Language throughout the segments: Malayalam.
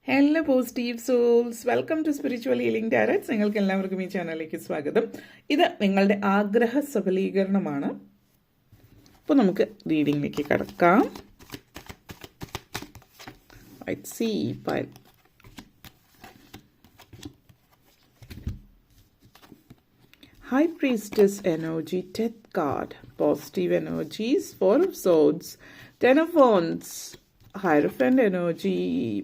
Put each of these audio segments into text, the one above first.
Hello positive souls, welcome to spiritual healing tarots. നിങ്ങൾക്ക് എല്ലാവർക്കും ഈ ചാനലിലേക്ക് സ്വാഗതം. ഇത് നിങ്ങളുടെ ആഗ്രഹ സഫലീകരണമാണ്. അപ്പോൾ നമുക്ക് റീഡിങ്ങിലേക്ക് കടക്കാം. High Priestess energy, Death card, positive energies, Four of Swords, Ten of Wands, Hierophant energy,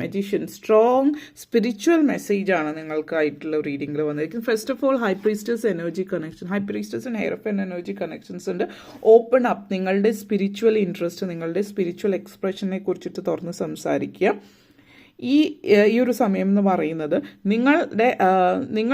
Magician, strong spiritual message ആണ് നിങ്ങൾക്കായിട്ടുള്ള റീഡിങ്ങിൽ വന്നിരിക്കുന്നത്. First of all, high priestess energy connection, high priestess and hierophant energy connections ഉണ്ട്. ഓപ്പൺ അപ്പ്, നിങ്ങളുടെ സ്പിരിച്വൽ ഇൻട്രസ്റ്റ്, നിങ്ങളുടെ സ്പിരിച്വൽ എക്സ്പ്രഷനെ കുറിച്ചിട്ട് തുറന്ന് സംസാരിക്കുക. ഈ ഒരു സമയം എന്ന് പറയുന്നത് നിങ്ങൾ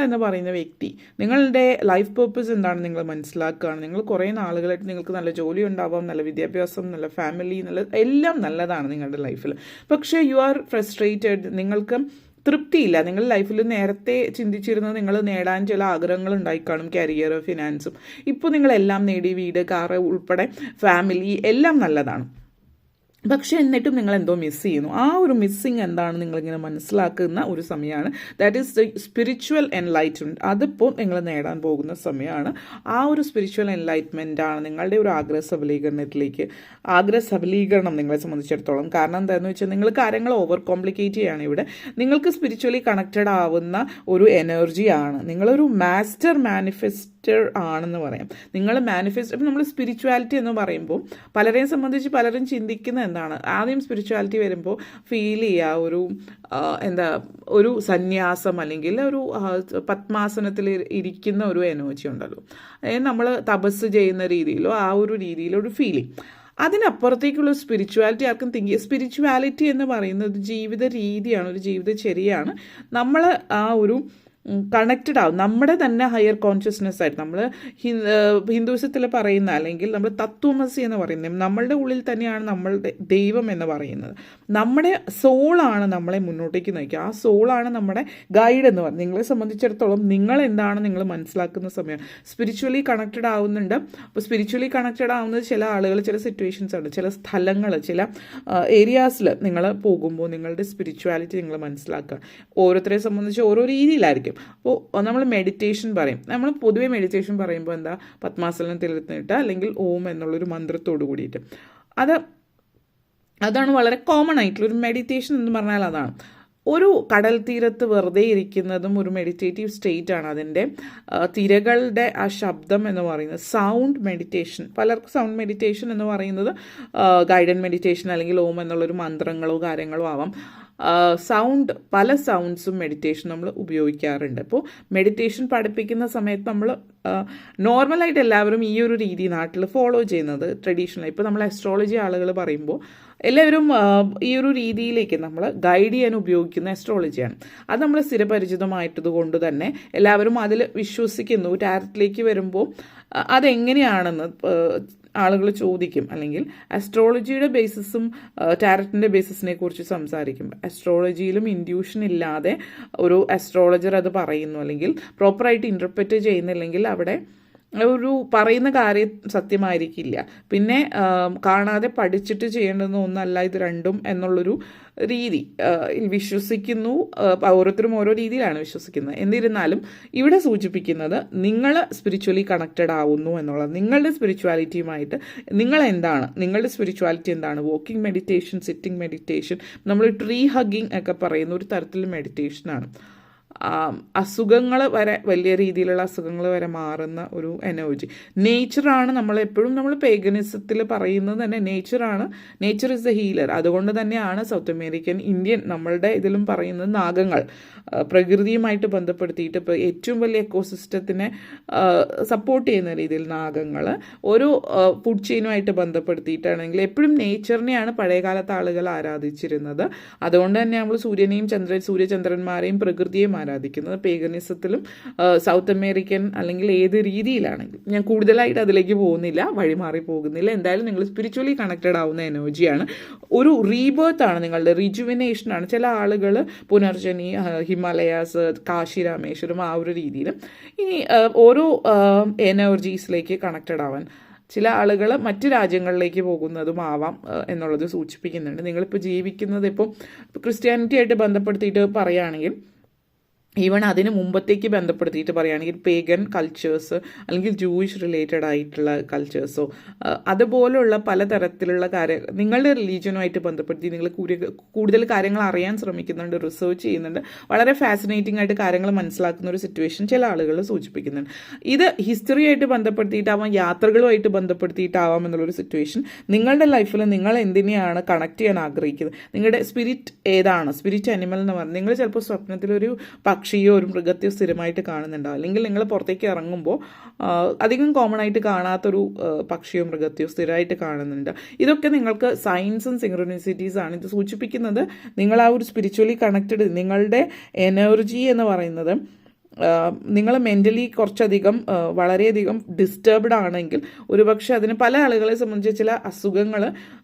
എന്ന് പറയുന്ന വ്യക്തി നിങ്ങളുടെ ലൈഫ് പേർപ്പസ് എന്താണ് നിങ്ങൾ മനസ്സിലാക്കുകയാണ്. നിങ്ങൾ കുറേ നാളുകളായിട്ട് നിങ്ങൾക്ക് നല്ല ജോലി ഉണ്ടാവാം, നല്ല വിദ്യാഭ്യാസം, നല്ല ഫാമിലി, നല്ല എല്ലാം നല്ലതാണ് നിങ്ങളുടെ ലൈഫിൽ. പക്ഷേ യു ആർ ഫ്രസ്ട്രേറ്റഡ്, നിങ്ങൾക്ക് തൃപ്തിയില്ല. നിങ്ങൾ ലൈഫിൽ നേരത്തെ ചിന്തിച്ചിരുന്നത് നിങ്ങൾ നേടാൻ ചില ആഗ്രഹങ്ങൾ ഉണ്ടായിക്കാണും, കരിയർ, ഫിനാൻസും. ഇപ്പോൾ നിങ്ങളെല്ലാം നേടി, വീട്, കാറ് ഉൾപ്പെടെ ഫാമിലി എല്ലാം നല്ലതാണ്. പക്ഷേ എന്നിട്ടും നിങ്ങൾ എന്തോ മിസ് ചെയ്യുന്നു. ആ ഒരു മിസ്സിങ് എന്താണ് നിങ്ങളിങ്ങനെ മനസ്സിലാക്കുന്ന ഒരു സമയമാണ്. That is the spiritual enlightenment. അതിപ്പോൾ നിങ്ങൾ നേടാൻ പോകുന്ന സമയമാണ്. ആ ഒരു സ്പിരിച്വൽ എൻലൈറ്റ്മെൻ്റ് ആണ് നിങ്ങളുടെ ഒരു ആഗ്രഹ സബലീകരണം നിങ്ങളെ സംബന്ധിച്ചിടത്തോളം. കാരണം എന്താണെന്ന് വെച്ചാൽ നിങ്ങൾ കാര്യങ്ങൾ ഓവർ കോംപ്ലിക്കേറ്റ് ചെയ്യുകയാണ് ഇവിടെ. നിങ്ങൾക്ക് സ്പിരിച്വലി കണക്റ്റഡ് ആവുന്ന ഒരു എനർജിയാണ്. നിങ്ങളൊരു മാസ്റ്റർ മാനിഫെസ്റ്റർ ആണെന്ന് പറയാം. നിങ്ങൾ ഇപ്പം നമ്മൾ സ്പിരിച്വാലിറ്റി എന്ന് പറയുമ്പോൾ പലരെയും സംബന്ധിച്ച് പലരും ചിന്തിക്കുന്ന എന്താണ്, ആദ്യം സ്പിരിച്വാലിറ്റി വരുമ്പോൾ ഫീൽ ചെയ്യുക ഒരു സന്യാസം അല്ലെങ്കിൽ ഒരു പത്മാസനത്തിൽ ഇരിക്കുന്ന ഒരു എനർജി ഉണ്ടല്ലോ, നമ്മൾ തപസ് ചെയ്യുന്ന രീതിയിലോ ആ ഒരു രീതിയിലോ ഒരു ഫീലിംഗ്. അതിനപ്പുറത്തേക്കുള്ള സ്പിരിച്വാലിറ്റി ആർക്കും സ്പിരിച്വാലിറ്റി എന്ന് പറയുന്നത് ജീവിത രീതിയാണ്, ഒരു ജീവിതചര്യയാണ്. നമ്മൾ ആ ഒരു കണക്റ്റഡ് ആവും നമ്മുടെ തന്നെ ഹയർ കോൺഷ്യസ്നെസ് ആയിട്ട്. നമ്മൾ ഹിന്ദുസത്തിൽ പറയുന്ന അല്ലെങ്കിൽ നമ്മൾ തത്വമസി എന്ന് പറയുന്നത് നമ്മളുടെ ഉള്ളിൽ തന്നെയാണ് നമ്മളുടെ ദൈവം എന്ന് പറയുന്നത്. നമ്മുടെ സോളാണ് നമ്മളെ മുന്നോട്ടേക്ക് നയിക്കുക. ആ സോളാണ് നമ്മുടെ ഗൈഡ് എന്ന് പറയുന്നത്. നിങ്ങളെ സംബന്ധിച്ചിടത്തോളം നിങ്ങൾ എന്താണ് നിങ്ങൾ മനസ്സിലാക്കുന്ന സമയം സ്പിരിച്വലി കണക്റ്റഡ് ആവുന്നുണ്ട്. അപ്പോൾ സ്പിരിച്വലി കണക്റ്റഡ് ആവുന്നത് ചില ആളുകൾ, ചില സിറ്റുവേഷൻസ് ഉണ്ട്, ചില സ്ഥലങ്ങൾ, ചില ഏരിയാസിൽ നിങ്ങൾ പോകുമ്പോൾ നിങ്ങളുടെ സ്പിരിച്വാലിറ്റി നിങ്ങൾ മനസ്സിലാക്കുക. ഓരോരുത്തരെ സംബന്ധിച്ച് ഓരോ രീതിയിലായിരിക്കും. അപ്പോൾ നമ്മൾ മെഡിറ്റേഷൻ പറയും. നമ്മൾ പൊതുവെ മെഡിറ്റേഷൻ പറയുമ്പോൾ എന്താ, പത്മാസനത്തിൽ ഇരുന്നിട്ട് അല്ലെങ്കിൽ ഓം എന്നുള്ളൊരു മന്ത്രത്തോട് കൂടിയിട്ട് അതാണ് വളരെ കോമൺ ആയിട്ടുള്ളൊരു മെഡിറ്റേഷൻ എന്ന് പറഞ്ഞാൽ അതാണ്. ഒരു കടൽ തീരത്ത് വെറുതെ ഇരിക്കുന്നതും ഒരു മെഡിറ്റേറ്റീവ് സ്റ്റേറ്റ് ആണ്. അതിൻ്റെ തിരകളുടെ ആ ശബ്ദം എന്ന് പറയുന്നത് സൗണ്ട് മെഡിറ്റേഷൻ. പലർക്കും സൗണ്ട് മെഡിറ്റേഷൻ എന്ന് പറയുന്നത് ഗൈഡഡ് മെഡിറ്റേഷൻ അല്ലെങ്കിൽ ഓം എന്നുള്ളൊരു മന്ത്രങ്ങളോ കാര്യങ്ങളോ ആവാം. പല സൗണ്ട്സും മെഡിറ്റേഷൻ നമ്മൾ ഉപയോഗിക്കാറുണ്ട്. അപ്പോൾ മെഡിറ്റേഷൻ പഠിപ്പിക്കുന്ന സമയത്ത് നമ്മൾ നോർമലായിട്ട് എല്ലാവരും ഈ ഒരു രീതി നാട്ടിൽ ഫോളോ ചെയ്യുന്നത് ട്രഡീഷണൽ. ഇപ്പോൾ നമ്മൾ അസ്ട്രോളജി ആളുകൾ പറയുമ്പോൾ എല്ലാവരും ഈ ഒരു രീതിയിലേക്ക് നമ്മൾ ഗൈഡ് ചെയ്യാൻ ഉപയോഗിക്കുന്ന അസ്ട്രോളജിയാണ്. അത് നമ്മൾ സ്ഥിരപരിചിതമായിട്ടത് കൊണ്ട് തന്നെ എല്ലാവരും അതിൽ വിശ്വസിക്കുന്നു. ടാരറ്റിലേക്ക് വരുമ്പോൾ അതെങ്ങനെയാണെന്ന് ആളുകൾ ചോദിക്കും. അല്ലെങ്കിൽ അസ്ട്രോളജിയുടെ ബേസിസും ടാരറ്റിൻ്റെ ബേസിസിനെ കുറിച്ച് സംസാരിക്കും. അസ്ട്രോളജിയിലും ഇൻഡ്യൂഷൻ ഇല്ലാതെ ഒരു അസ്ട്രോളജർ അത് പറയുന്നു അല്ലെങ്കിൽ പ്രോപ്പറായിട്ട് ഇൻ്റർപ്രറ്റ് ചെയ്യുന്നില്ലെങ്കിൽ അവിടെ ഒരു പറയുന്ന കാര്യം സത്യമായിരിക്കില്ല. പിന്നെ കാണാതെ പഠിച്ചിട്ട് ചെയ്യേണ്ടുന്ന ഒന്നല്ല ഇത് രണ്ടും എന്നുള്ളൊരു രീതി വിശ്വസിക്കുന്നു. ഓരോരുത്തരും ഓരോ രീതിയിലാണ് വിശ്വസിക്കുന്നത്. എന്നിരുന്നാലും ഇവിടെ സൂചിപ്പിക്കുന്നത് നിങ്ങൾ സ്പിരിച്വലി കണക്റ്റഡ് ആവുന്നു എന്നുള്ളത്. നിങ്ങളുടെ സ്പിരിച്വാലിറ്റിയുമായിട്ട് നിങ്ങളുടെ സ്പിരിച്വാലിറ്റി എന്താണ്? വാക്കിംഗ് മെഡിറ്റേഷൻ, സിറ്റിംഗ് മെഡിറ്റേഷൻ, നമ്മൾ ട്രീ ഹഗ്ഗിങ് ഒക്കെ പറയുന്ന ഒരു തരത്തിൽ മെഡിറ്റേഷനാണ്. അസുഖങ്ങൾ വരെ, വലിയ രീതിയിലുള്ള അസുഖങ്ങൾ വരെ മാറുന്ന ഒരു എനർജി. നേച്ചറാണ് നമ്മളെപ്പോഴും നമ്മൾ പേഗനിസത്തിൽ പറയുന്നത് തന്നെ നേച്ചർ ഇസ് ദ ഹീലർ. അതുകൊണ്ട് തന്നെയാണ് സൗത്ത് അമേരിക്കൻ, ഇന്ത്യൻ നമ്മളുടെ ഇതിലും പറയുന്നത് നാഗങ്ങൾ പ്രകൃതിയുമായിട്ട് ബന്ധപ്പെടുത്തിയിട്ട് ഇപ്പോൾ ഏറ്റവും വലിയ എക്കോസിസ്റ്റത്തിനെ സപ്പോർട്ട് ചെയ്യുന്ന രീതിയിൽ നാഗങ്ങൾ ഒരു ഫുഡ് ചെയിനുമായിട്ട് ബന്ധപ്പെടുത്തിയിട്ടാണെങ്കിൽ എപ്പോഴും നേച്ചറിനെയാണ് പഴയകാലത്ത് ആളുകൾ ആരാധിച്ചിരുന്നത്. അതുകൊണ്ട് തന്നെ നമ്മൾ സൂര്യചന്ദ്രന്മാരെയും പ്രകൃതിയെയും ആരാധിക്കുന്നത്. പേഗനിസത്തിലും സൗത്ത് അമേരിക്കൻ അല്ലെങ്കിൽ ഏത് രീതിയിലാണെങ്കിലും ഞാൻ കൂടുതലായിട്ട് അതിലേക്ക് പോകുന്നില്ല, വഴിമാറി പോകുന്നില്ല. എന്തായാലും നിങ്ങൾ സ്പിരിച്വലി കണക്റ്റഡ് ആവുന്ന എനർജിയാണ്. ഒരു റീബേർത്ത് ആണ്, നിങ്ങളുടെ റിജുവിനേഷനാണ്. ചില ആളുകൾ പുനർജനി, ഹിമാലയാസ്, കാശി, രാമേശ്വരം ആ ഒരു രീതിയിൽ. ഇനി ഓരോ എനർജീസിലേക്ക് കണക്റ്റഡ് ആവാൻ ചില ആളുകൾ മറ്റ് രാജ്യങ്ങളിലേക്ക് പോകുന്നതും ആവാം എന്നുള്ളത് സൂചിപ്പിക്കുന്നുണ്ട്. നിങ്ങളിപ്പോൾ ജീവിക്കുന്നത് ഇപ്പോൾ ക്രിസ്ത്യാനിറ്റി ആയിട്ട് ബന്ധപ്പെടുത്തിയിട്ട് പറയുകയാണെങ്കിൽ, ഈവൺ അതിന് മുമ്പത്തേക്ക് ബന്ധപ്പെടുത്തിയിട്ട് പറയുകയാണെങ്കിൽ പേഗൻ കൾച്ചേഴ്സ് അല്ലെങ്കിൽ ജൂയിഷ് റിലേറ്റഡ് ആയിട്ടുള്ള കൾച്ചേഴ്സോ അതുപോലുള്ള പലതരത്തിലുള്ള നിങ്ങളുടെ റിലീജിയനുമായിട്ട് ബന്ധപ്പെടുത്തി നിങ്ങൾ കൂടുതൽ കാര്യങ്ങൾ അറിയാൻ ശ്രമിക്കുന്നുണ്ട്, റിസർച്ച് ചെയ്യുന്നുണ്ട്, വളരെ ഫാസിനേറ്റിംഗ് ആയിട്ട് കാര്യങ്ങൾ മനസ്സിലാക്കുന്ന ഒരു സിറ്റുവേഷൻ ചില ആളുകൾ സൂചിപ്പിക്കുന്നുണ്ട്. ഇത് ഹിസ്റ്ററിയായിട്ട് ബന്ധപ്പെടുത്തിയിട്ടാവാം, യാത്രകളുമായിട്ട് ബന്ധപ്പെടുത്തിയിട്ടാവാം എന്നുള്ളൊരു സിറ്റുവേഷൻ. നിങ്ങളുടെ ലൈഫിൽ നിങ്ങൾ എന്തിനെയാണ് കണക്ട് ചെയ്യാൻ ആഗ്രഹിക്കുന്നത്, നിങ്ങളുടെ സ്പിരിറ്റ് ഏതാണ്, സ്പിരിറ്റ് അനിമൽ എന്ന് പറഞ്ഞാൽ നിങ്ങൾ ചിലപ്പോൾ സ്വപ്നത്തിലൊരു പക്ഷിയോ ഒരു മൃഗത്തെയോ സ്ഥിരമായിട്ട് കാണുന്നുണ്ടാവും, അല്ലെങ്കിൽ നിങ്ങൾ പുറത്തേക്ക് ഇറങ്ങുമ്പോൾ അധികം കോമൺ ആയിട്ട് കാണാത്തൊരു പക്ഷിയോ മൃഗത്തെയോ സ്ഥിരമായിട്ട് കാണുന്നുണ്ട്. ഇതൊക്കെ നിങ്ങൾക്ക് സയൻസും സിങ്ക്രോണിസിറ്റീസ് ആണ്. ഇത് സൂചിപ്പിക്കുന്നത് നിങ്ങൾ ആ ഒരു സ്പിരിച്വലി കണക്റ്റഡ്, നിങ്ങളുടെ എനർജി എന്ന് പറയുന്നത് നിങ്ങൾ മെൻ്റലി കുറച്ചധികം വളരെയധികം ഡിസ്റ്റർബ്ഡ് ആണെങ്കിൽ ഒരുപക്ഷെ അതിന് പല ആളുകളെ സംബന്ധിച്ച് ചില അസുഖങ്ങൾ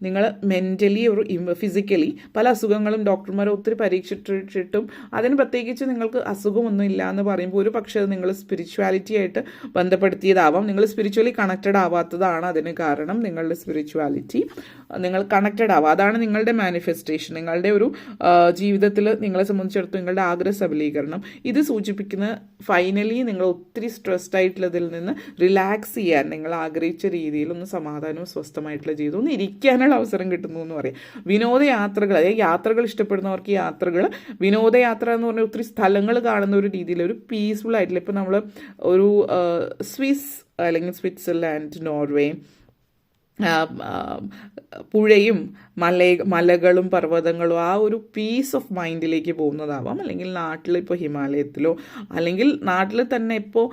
നിങ്ങൾ മെൻ്റലി ഒരു ഫിസിക്കലി പല അസുഖങ്ങളും ഡോക്ടർമാർ ഒത്തിരി പരീക്ഷിച്ചിട്ടും അതിന് പ്രത്യേകിച്ച് നിങ്ങൾക്ക് അസുഖമൊന്നും ഇല്ല എന്ന് പറയുമ്പോൾ ഒരു പക്ഷേ അത് നിങ്ങൾ സ്പിരിച്വാലിറ്റി ആയിട്ട് ബന്ധപ്പെടുത്തിയതാവാം. നിങ്ങൾ സ്പിരിച്വലി കണക്റ്റഡ് ആവാത്തതാണ് അതിന് കാരണം. നിങ്ങളുടെ സ്പിരിച്വാലിറ്റി നിങ്ങൾ കണക്റ്റഡ് ആവാം, അതാണ് നിങ്ങളുടെ മാനിഫെസ്റ്റേഷൻ. നിങ്ങളുടെ ഒരു ജീവിതത്തിൽ നിങ്ങളെ സംബന്ധിച്ചിടത്തോളം നിങ്ങളുടെ ആഗ്രഹ സബലീകരണം ഇത് സൂചിപ്പിക്കുന്ന ഫൈനലി നിങ്ങൾ ഒത്തിരി സ്ട്രെസ്ഡ് ആയിട്ടുള്ളതിൽ നിന്ന് റിലാക്സ് ചെയ്യാൻ നിങ്ങൾ ആഗ്രഹിച്ച രീതിയിൽ ഒന്ന് സമാധാനവും സ്വസ്ഥമായിട്ടുള്ള ജീവിതം ഒന്ന് ഇരിക്കാനുള്ള അവസരം കിട്ടുന്നു എന്ന് പറയാം. വിനോദയാത്രകൾ, അതായത് യാത്രകൾ ഇഷ്ടപ്പെടുന്നവർക്ക് യാത്രകൾ, വിനോദയാത്ര എന്ന് പറഞ്ഞാൽ ഒത്തിരി സ്ഥലങ്ങൾ കാണുന്ന ഒരു രീതിയിൽ ഒരു പീസ്ഫുൾ ആയിട്ടുള്ള, ഇപ്പോൾ നമ്മൾ ഒരു സ്വിസ് അല്ലെങ്കിൽ സ്വിറ്റ്സർലാൻഡ്, നോർവേ, പുഴയും മലകളും പർവ്വതങ്ങളും ആ ഒരു പീസ് ഓഫ് മൈൻഡിലേക്ക് പോകുന്നതാവാം. അല്ലെങ്കിൽ നാട്ടിൽ ഇപ്പോൾ ഹിമാലയത്തിലോ അല്ലെങ്കിൽ നാട്ടിൽ തന്നെ ഇപ്പോൾ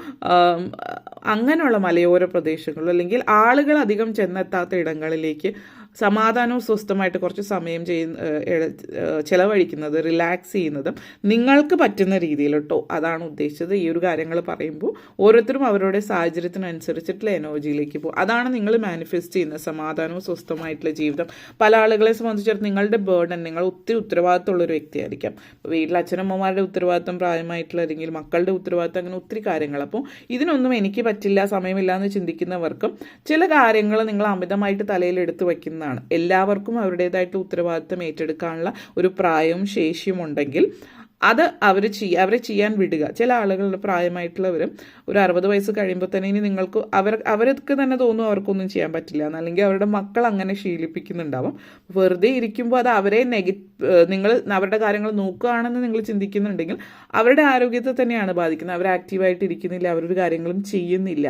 അങ്ങനെയുള്ള മലയോര പ്രദേശങ്ങളിലോ അല്ലെങ്കിൽ ആളുകൾ അധികം ചെന്നെത്താത്ത ഇടങ്ങളിലേക്ക് സമാധാനവും സ്വസ്ഥമായിട്ട് കുറച്ച് സമയം ചിലവഴിക്കുന്നത്, റിലാക്സ് ചെയ്യുന്നതും നിങ്ങൾക്ക് പറ്റുന്ന രീതിയിൽ കേട്ടോ, അതാണ് ഉദ്ദേശിച്ചത്. ഈ ഒരു കാര്യങ്ങൾ പറയുമ്പോൾ ഓരോരുത്തരും അവരുടെ സാഹചര്യത്തിനനുസരിച്ചിട്ടുള്ള എനർജിയിലേക്ക് പോകും. അതാണ് നിങ്ങൾ മാനിഫെസ്റ്റ് ചെയ്യുന്നത്, സമാധാനവും സ്വസ്ഥമായിട്ടുള്ള ജീവിതം. പല ആളുകളെ സംബന്ധിച്ചിടത്തോളം നിങ്ങളുടെ ബേർഡൻ, നിങ്ങൾ ഒത്തിരി ഉത്തരവാദിത്തമുള്ളൊരു വ്യക്തിയായിരിക്കാം. വീട്ടിൽ അച്ഛനമ്മമാരുടെ ഉത്തരവാദിത്തം, പ്രായമായിട്ടുള്ള അല്ലെങ്കിൽ മക്കളുടെ ഉത്തരവാദിത്തം, അങ്ങനെ ഒത്തിരി കാര്യങ്ങൾ. അപ്പോൾ ഇതിനൊന്നും എനിക്ക് പറ്റില്ല, സമയമില്ല എന്ന് ചിന്തിക്കുന്നവർക്കും ചില കാര്യങ്ങൾ നിങ്ങൾ അമിതമായിട്ട് തലയിൽ എടുത്ത് വയ്ക്കുന്ന എല്ലാവർക്കും അവരുടേതായിട്ട് ഉത്തരവാദിത്തം ഏറ്റെടുക്കാനുള്ള ഒരു പ്രായവും ശേഷിയും ഉണ്ടെങ്കിൽ അത് അവരെ ചെയ്യാൻ വിടുക. ചില ആളുകളുടെ പ്രായമായിട്ടുള്ളവർ ഒരു 60 വയസ്സ് കഴിയുമ്പോൾ തന്നെ ഇനി നിങ്ങൾക്ക് അവർക്ക് തന്നെ തോന്നും അവർക്കൊന്നും ചെയ്യാൻ പറ്റില്ല എന്ന്, അല്ലെങ്കിൽ അവരുടെ മക്കൾ അങ്ങനെ ശീലിപ്പിക്കുന്നുണ്ടാവും. വെറുതെ ഇരിക്കുമ്പോൾ അത് അവരെ നിങ്ങൾ അവരുടെ കാര്യങ്ങൾ നോക്കുകയാണെന്ന് നിങ്ങൾ ചിന്തിക്കുന്നുണ്ടെങ്കിൽ അവരുടെ ആരോഗ്യത്തെ തന്നെയാണ് ബാധിക്കുന്നത്. അവർ ആക്റ്റീവായിട്ട് ഇരിക്കുന്നില്ല, അവരൊരു കാര്യങ്ങളും ചെയ്യുന്നില്ല.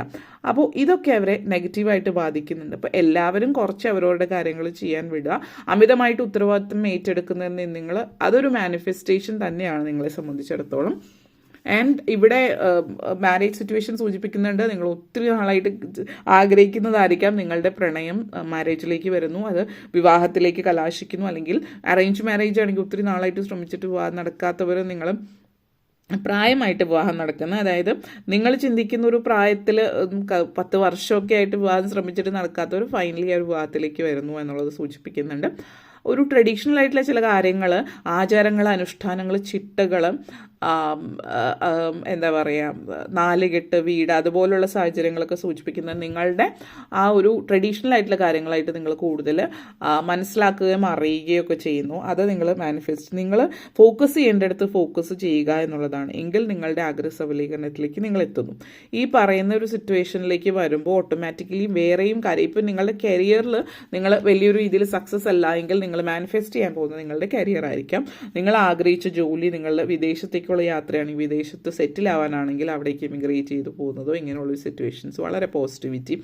അപ്പോൾ ഇതൊക്കെ അവരെ നെഗറ്റീവായിട്ട് ബാധിക്കുന്നുണ്ട്. അപ്പോൾ എല്ലാവരും കുറച്ച് അവരവരുടെ കാര്യങ്ങൾ ചെയ്യാൻ വിടുക. അമിതമായിട്ട് ഉത്തരവാദിത്വം ഏറ്റെടുക്കുന്നതിന് നിങ്ങൾ അതൊരു മാനിഫെസ്റ്റേഷൻ തന്നെയാണ് നിങ്ങളെ സംബന്ധിച്ചിടത്തോളം. ആൻഡ് ഇവിടെ മാരേജ് സിറ്റുവേഷൻ സൂചിപ്പിക്കുന്നുണ്ട്. നിങ്ങൾ ഒത്തിരി നാളായിട്ട് ആഗ്രഹിക്കുന്നതായിരിക്കാം നിങ്ങളുടെ പ്രണയം മാരേജിലേക്ക് വരുന്നു, അത് വിവാഹത്തിലേക്ക് കലാശിക്കുന്നു. അല്ലെങ്കിൽ അറേഞ്ച് മാരേജ് ആണെങ്കിൽ ഒത്തിരി നാളായിട്ട് ശ്രമിച്ചിട്ട് വിവാഹം നടക്കാത്തവർ, നിങ്ങൾ പ്രായമായിട്ട് വിവാഹം നടക്കുന്നത്, അതായത് നിങ്ങൾ ചിന്തിക്കുന്ന ഒരു പ്രായത്തിൽ 10 വർഷമൊക്കെ ആയിട്ട് വിവാഹം ശ്രമിച്ചിട്ട് നടക്കാത്തവർ ഫൈനലി ആ ഒരു വിവാഹത്തിലേക്ക് വരുന്നു എന്നുള്ളത് സൂചിപ്പിക്കുന്നുണ്ട്. ഒരു ട്രഡീഷണൽ ആയിട്ടുള്ള ചില കാര്യങ്ങൾ, ആചാരങ്ങൾ, അനുഷ്ഠാനങ്ങൾ, ചിട്ടകൾ, എന്താ പറയുക, നാലുകെട്ട്, വീട്, അതുപോലുള്ള സാഹചര്യങ്ങളൊക്കെ സൂചിപ്പിക്കുന്നത് നിങ്ങളുടെ ആ ഒരു ട്രഡീഷണൽ ആയിട്ടുള്ള കാര്യങ്ങളായിട്ട് നിങ്ങൾ കൂടുതൽ മനസ്സിലാക്കുകയും അറിയുകയും ഒക്കെ ചെയ്യുന്നു. അത് നിങ്ങൾ നിങ്ങൾ ഫോക്കസ് ചെയ്യേണ്ടടുത്ത് ഫോക്കസ് ചെയ്യുക എന്നുള്ളതാണ്. എങ്കിൽ നിങ്ങളുടെ ആഗ്രഹ സബലീകരണത്തിലേക്ക് നിങ്ങൾ എത്തുന്നു. ഈ പറയുന്ന ഒരു സിറ്റുവേഷനിലേക്ക് വരുമ്പോൾ ഓട്ടോമാറ്റിക്കലി വേറെയും കാര്യം, ഇപ്പം നിങ്ങളുടെ കരിയറിൽ നിങ്ങൾ വലിയൊരു രീതിയിൽ സക്സസ് അല്ല എങ്കിൽ നിങ്ങൾ മാനിഫെസ്റ്റ് ചെയ്യാൻ പോകുന്നത് നിങ്ങളുടെ കരിയർ ആയിരിക്കാം. നിങ്ങൾ ആഗ്രഹിച്ച ജോലി, നിങ്ങളുടെ വിദേശത്തേക്കുള്ള യാത്രയാണെങ്കിൽ, വിദേശത്ത് സെറ്റിൽ ആവാനാണെങ്കിൽ അവിടേക്ക് ഇമിഗ്രേറ്റ് ചെയ്ത് പോകുന്നതോ, ഇങ്ങനെയുള്ള സിറ്റുവേഷൻസ്, വളരെ പോസിറ്റിവിറ്റി,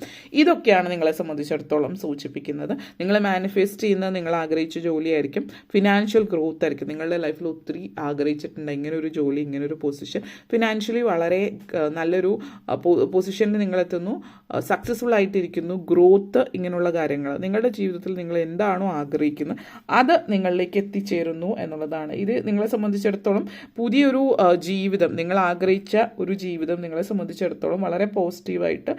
ഇതൊക്കെയാണ് നിങ്ങളെ സംബന്ധിച്ചിടത്തോളം സൂചിപ്പിക്കുന്നത്. നിങ്ങൾ മാനിഫെസ്റ്റ് ചെയ്യുന്നത് നിങ്ങൾ ആഗ്രഹിച്ച ജോലിയായിരിക്കും. ഫിനാൻഷ്യൽ ഗ്രോത്ത് ആയിരിക്കും. നിങ്ങളുടെ ലൈഫിൽ ഒത്തിരി ആഗ്രഹിച്ചിട്ടുണ്ട് ഇങ്ങനെ ഒരു ജോലി, ഇങ്ങനെ ഒരു പൊസിഷൻ, ഫിനാൻഷ്യലി വളരെ നല്ലൊരു പൊസിഷനിൽ നിങ്ങളെത്തുന്നു, സക്സസ്ഫുൾ ആയിട്ടിരിക്കുന്നു, ഗ്രോത്ത്, ഇങ്ങനെയുള്ള കാര്യങ്ങൾ നിങ്ങളുടെ ജീവിതത്തിൽ നിങ്ങൾ എന്താണോ ആഗ്രഹിക്കുന്നത് അത് നിങ്ങളിലേക്ക് എത്തിച്ചേരുന്നു എന്നുള്ളതാണ്. ഇത് നിങ്ങളെ സംബന്ധിച്ചിടത്തോളം പുതിയൊരു ജീവിതം, നിങ്ങൾ ആഗ്രഹിച്ച ഒരു ജീവിതം നിങ്ങളെ സംബന്ധിച്ചിടത്തോളം വളരെ പോസിറ്റീവായിട്ട്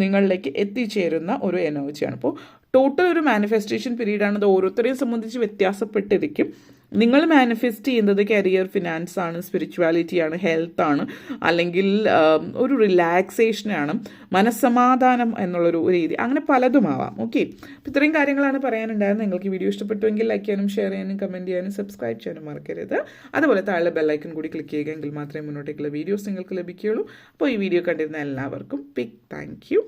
നിങ്ങളിലേക്ക് എത്തിച്ചേരുന്ന ഒരു എനർജിയാണ്. അപ്പോൾ ടോട്ടൽ ഒരു മാനിഫെസ്റ്റേഷൻ പീരീഡാണ്. അത് ഓരോരുത്തരെയും സംബന്ധിച്ച് വ്യത്യാസപ്പെട്ടിരിക്കും. നിങ്ങൾ മാനിഫെസ്റ്റ് ചെയ്യുന്നത് കരിയർ, ഫിനാൻസ് ആണ്, സ്പിരിച്വാലിറ്റി ആണ്, ഹെൽത്ത് ആണ്, അല്ലെങ്കിൽ ഒരു റിലാക്സേഷനാണ്, മനസ്സമാധാനം എന്നുള്ളൊരു രീതി, അങ്ങനെ പലതുമാവാം. ഓക്കെ, അപ്പോൾ ഇത്രയും കാര്യങ്ങളാണ് പറയാനുണ്ടായിരുന്നത്. നിങ്ങൾക്ക് ഈ വീഡിയോ ഇഷ്ടപ്പെട്ടുവെങ്കിൽ ലൈക്ക് ചെയ്യാനും ഷെയർ ചെയ്യാനും കമൻറ്റ് ചെയ്യാനും സബ്സ്ക്രൈബ് ചെയ്യാനും മറക്കരുത്. അതുപോലെ താഴെ ബെല്ലൈക്കൺ കൂടി ക്ലിക്ക് ചെയ്യുക, എങ്കിൽ മാത്രമേ മുന്നോട്ടേക്കുള്ള വീഡിയോസ് നിങ്ങൾക്ക് ലഭിക്കുകയുള്ളൂ. അപ്പോൾ ഈ വീഡിയോ കണ്ടിരുന്ന എല്ലാവർക്കും ബിഗ് താങ്ക് യു.